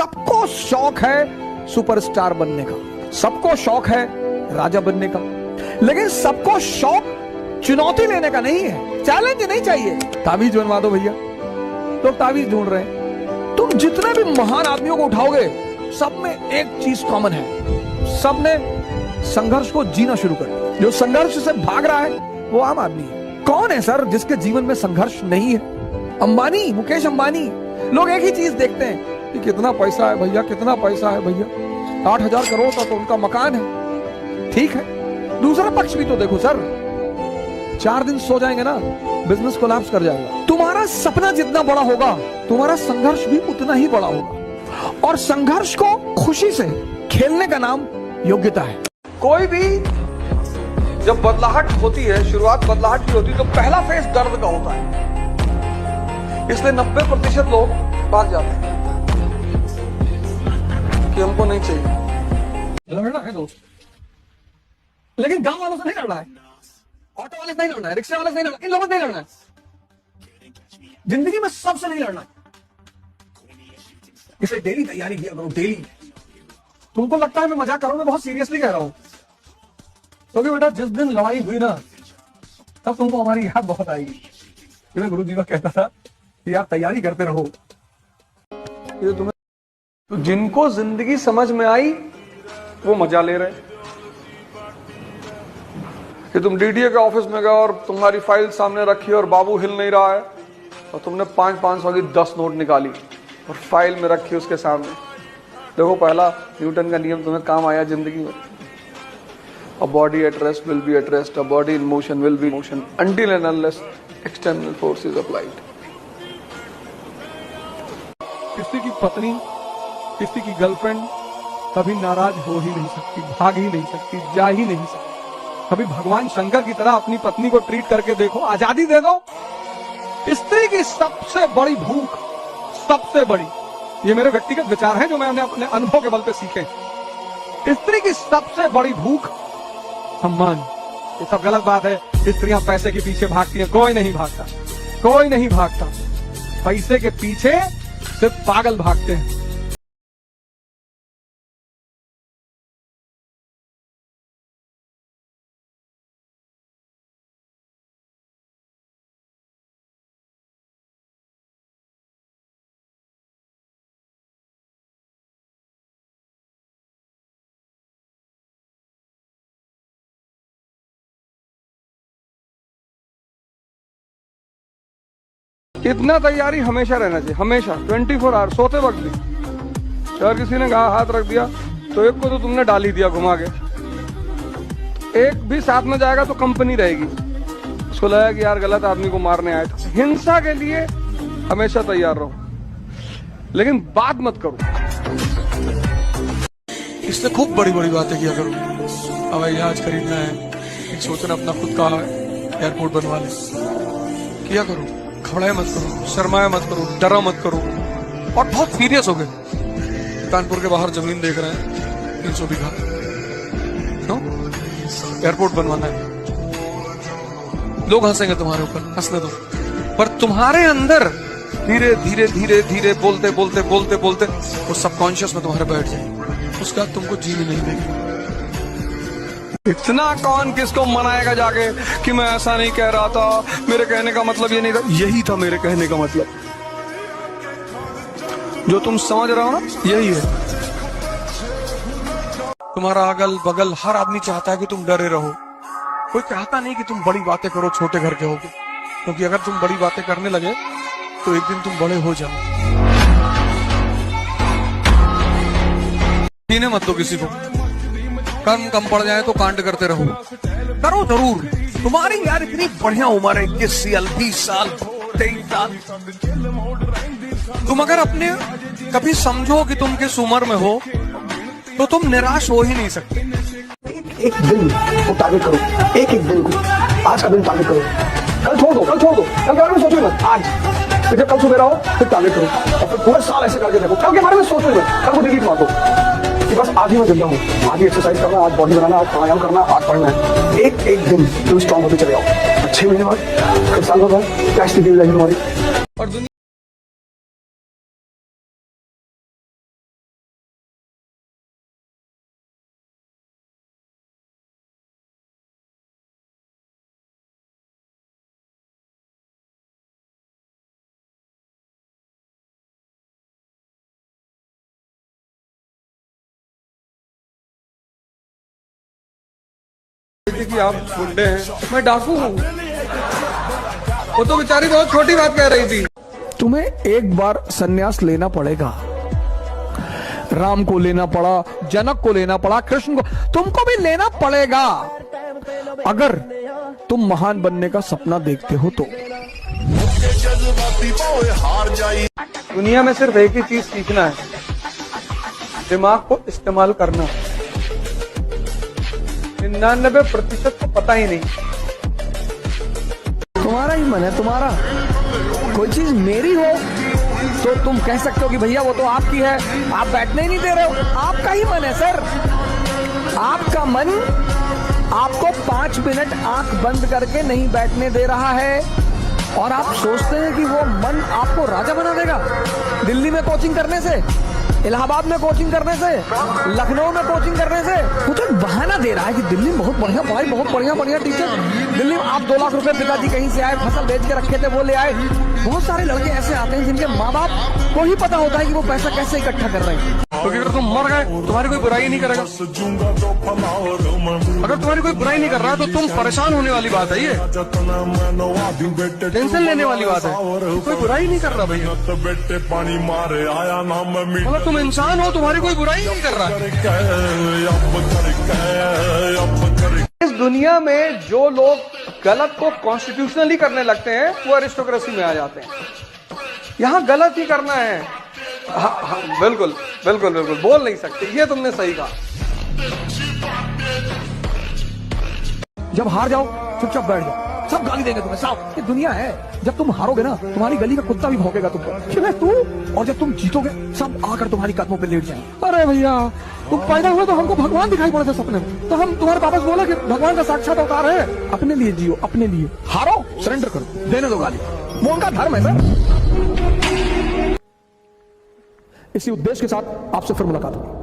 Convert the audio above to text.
सबको शौक है सुपरस्टार बनने का, सबको शौक है राजा बनने का, लेकिन सबको शौक चुनौती लेने का नहीं है, चैलेंज नहीं चाहिए। ताबीज बनवा दो भैया, लोग ताबीज ढूंढ रहे हैं। तुम जितने भी महान आदमियों को उठाओगे, सब में एक चीज कॉमन है, सब ने संघर्ष को जीना शुरू कर दिया। जो संघर्ष से भाग रहा है वो आम आदमी है। कौन है सर जिसके जीवन में संघर्ष नहीं है? अंबानी, मुकेश अंबानी। लोग एक ही चीज देखते हैं कि कितना पैसा है भैया, कितना पैसा है भैया, 8,000 करोड़ का तो उनका मकान है। ठीक है, दूसरा पक्ष भी तो देखो सर, 4 दिन सो जाएंगे ना, बिजनेस कोलैप्स कर जाएगा। तुम्हारा सपना जितना बड़ा होगा, तुम्हारा संघर्ष भी उतना ही बड़ा होगा। और संघर्ष को खुशी से खेलने का नाम योग्यता है। कोई भी जब बदलाहट होती है, शुरुआत बदलाहट की होती है, तो पहला फेस दर्द का होता है। इसलिए 90% लोग भाग जाते हैं कि हमको नहीं चाहिए। लड़ना है दोस्त, लेकिन गांव वालों से नहीं लड़ना है, ऑटो वाले से नहीं लड़ना है, रिक्शा वाले से नहीं लड़ना, इन लोगों से नहीं लड़ना है। जिंदगी में सबसे नहीं लड़ना है। इसे डेली तैयारी किया करो, डेली। तुमको लगता है मैं मजाक कर रहा हूं, मैं बहुत सीरियसली कह रहा हूं। क्योंकि बेटा जिस दिन लड़ाई हुई ना, तब तुमको हमारी याद बहुत आएगी। मैं गुरु जी का कहता था कि यार तैयारी करते रहो। ये तुम्हें तो जिनको जिंदगी समझ में आई वो मजा ले रहे कि तुम डीडीए के ऑफिस में गए और तुम्हारी फाइल सामने रखी और बाबू हिल नहीं रहा है, और तुमने 500 की 10 नोट निकाली और फाइल में रखी उसके सामने। देखो, पहला न्यूटन का नियम तुम्हें काम आया जिंदगी में। A body at rest will be at rest. A body in motion will be in motion until and unless external force is applied. किसी की पत्नी, किसी की गर्लफ्रेंड कभी नाराज हो ही नहीं सकती, भाग ही नहीं सकती, जा ही नहीं सकती। कभी भगवान शंकर की तरह अपनी पत्नी को ट्रीट करके देखो, आजादी दे दो। स्त्री की सबसे बड़ी भूख, सबसे बड़ी, ये मेरे व्यक्तिगत विचार हैं जो मैंने अपने अनुभव के बल पे सीखे। स्त्री की सबसे बड़ी भूख सम्मान। ये सब गलत बात है। स्त्रियां पैसे के पीछे भागती हैं, कोई नहीं भागता, कोई नहीं भागता। पैसे के पीछे सिर्फ पागल भागते हैं। इतना तैयारी हमेशा रहना चाहिए, हमेशा 24 आवर, सोते वक्त भी। अगर किसी ने कहा हाथ रख दिया तो एक को तो तुमने डाल ही दिया घुमा के, एक भी साथ में जाएगा तो कंपनी रहेगी। उसको लगा कि यार गलत आदमी को मारने आए थे। हिंसा के लिए हमेशा तैयार रहो, लेकिन बात मत करो। इसलिए खूब बड़ी बड़ी बातें किया करो। हवाई जहाज खरीदना है, सोचना अपना खुद का एयरपोर्ट बनवा ले, किया करो। घबराए मत करो, शर्माए मत करो, डरा मत करो। और बहुत सीरियस हो गए। कानपुर के बाहर जमीन देख रहे हैं 300 बीघा, एयरपोर्ट बनवाना है। लोग हंसेंगे तुम्हारे ऊपर, हंसने दो। पर तुम्हारे अंदर धीरे धीरे धीरे धीरे बोलते बोलते बोलते बोलते वो सबकॉन्शियस में तुम्हारे बैठ जाए। उसका तुमको जीने नहीं देगी। इतना कौन किसको मनाएगा जाके कि मैं ऐसा नहीं कह रहा था, मेरे कहने का मतलब ये नहीं था। यही था मेरे कहने का मतलब। जो तुम समझ रहे हो ना, यही है। तुम्हारा अगल बगल हर आदमी चाहता है कि तुम डरे रहो। कोई चाहता नहीं कि तुम बड़ी बातें करो, छोटे घर के होगे। क्योंकि अगर तुम बड़ी बातें करने लगे तो एक दिन तुम बड़े हो जाओ। जीने मत दो किसी को। कर्म कम पड़ जाए तो कांड करते रहो। करो जरूर। तुम्हारी यार इतनी बढ़िया उम्र है, 21 साल, 20 साल, 23 साल। तुम अगर अपने कभी समझो कि तुम किस उम्र में हो तो तुम निराश हो ही नहीं सकते। एक दिन को टारगेट करो, एक दिन को। आज का दिन टारगेट करो, कल छोड़ दो, कल छोड़ दो, कल के बारे में सोचो मत। आज फिर जब कल सुबह रहो फिर टारगेट करो, और फिर पूरे साल ऐसे करके देखो। कल के बारे में सोचो मत, कल को डिलीट मार दो कि बस आज ही मैं जिंदा हूँ, आज ही एक्सरसाइज करना, आज बॉडी बनाना, आज प्राणायाम करना, आज पढ़ना है। एक दिन तुम स्ट्रॉन्ग होते चले जाओ। 6 महीने बाद, 1 साल बाद क्या स्थिति हो जाएगी तुम्हारी। थी कि आप बुड्ढे हैं, मैं डाकू हूँ। वो तो बेचारी बहुत छोटी बात कह रही थी। तुम्हें एक बार सन्यास लेना पड़ेगा। राम को लेना पड़ा, जनक को लेना पड़ा, कृष्ण को, तुमको भी लेना पड़ेगा अगर तुम महान बनने का सपना देखते हो तो। दुनिया में सिर्फ एक ही चीज सीखना है, दिमाग को इस्तेमाल करना। 99% को पता ही नहीं। तुम्हारा ही मन है, तुम्हारा। कोई चीज मेरी हो तो तुम कह सकते हो कि भैया वो तो आपकी है, आप बैठने ही नहीं दे रहे हो। आपका ही मन है सर। आपका मन आपको 5 मिनट आंख बंद करके नहीं बैठने दे रहा है और आप सोचते हैं कि वो मन आपको राजा बना देगा। दिल्ली में कोचिंग करने से, इलाहाबाद में कोचिंग करने से, लखनऊ में कोचिंग करने से वो तो बहाना दे रहा है कि दिल्ली में बहुत बढ़िया पढ़ाई, बहुत बढ़िया टीचर। दिल्ली में आप 2 लाख रुपए पिताजी कहीं से आए, फसल बेच के रखे थे वो ले आए। बहुत सारे लड़के ऐसे आते हैं जिनके माँ बाप को ही पता होता है कि वो पैसा कैसे इकट्ठा कर रहे हैं। क्योंकि अगर तुम मर गए तुम्हारी कोई बुराई नहीं करेगा। अगर तुम्हारी कोई बुराई नहीं कर रहा तो तुम परेशान होने वाली बात है, ये टेंशन लेने वाली बात है। कोई बुराई नहीं कर रहा भैया, मतलब तुम इंसान हो, तुम्हारी कोई बुराई नहीं कर रहा। इस दुनिया में जो लोग गलत को कॉन्स्टिट्यूशनली करने लगते हैं वो अरिस्टोक्रेसी में आ जाते हैं। यहाँ गलत ही करना है। हाँ, बिल्कुल बिल्कुल बिल्कुल बोल नहीं सकते, ये तुमने सही कहा। जब हार जाओ चुपचाप बैठ जाओ, सब गाली देंगे तुम्हें, सब। ये दुनिया है। जब तुम हारोगे ना तुम्हारी गली का कुत्ता भी भौंकेगा तुम पर, क्यों तू। और जब तुम जीतोगे सब आकर तुम्हारी कदमों पे लेट जाएंगे। अरे भैया तुम पैदा हुए तो हमको भगवान दिखाई पड़े थे सपने में, तो हम तुम्हारे पापा से बोला कि भगवान का साक्षात अवतार है। अपने लिए जियो, अपने लिए। हारो सरेंडर करो, देने दो गाली, वो उनका धर्म है सर। इसी उद्देश्य के साथ आपसे फिर मुलाकात होगी।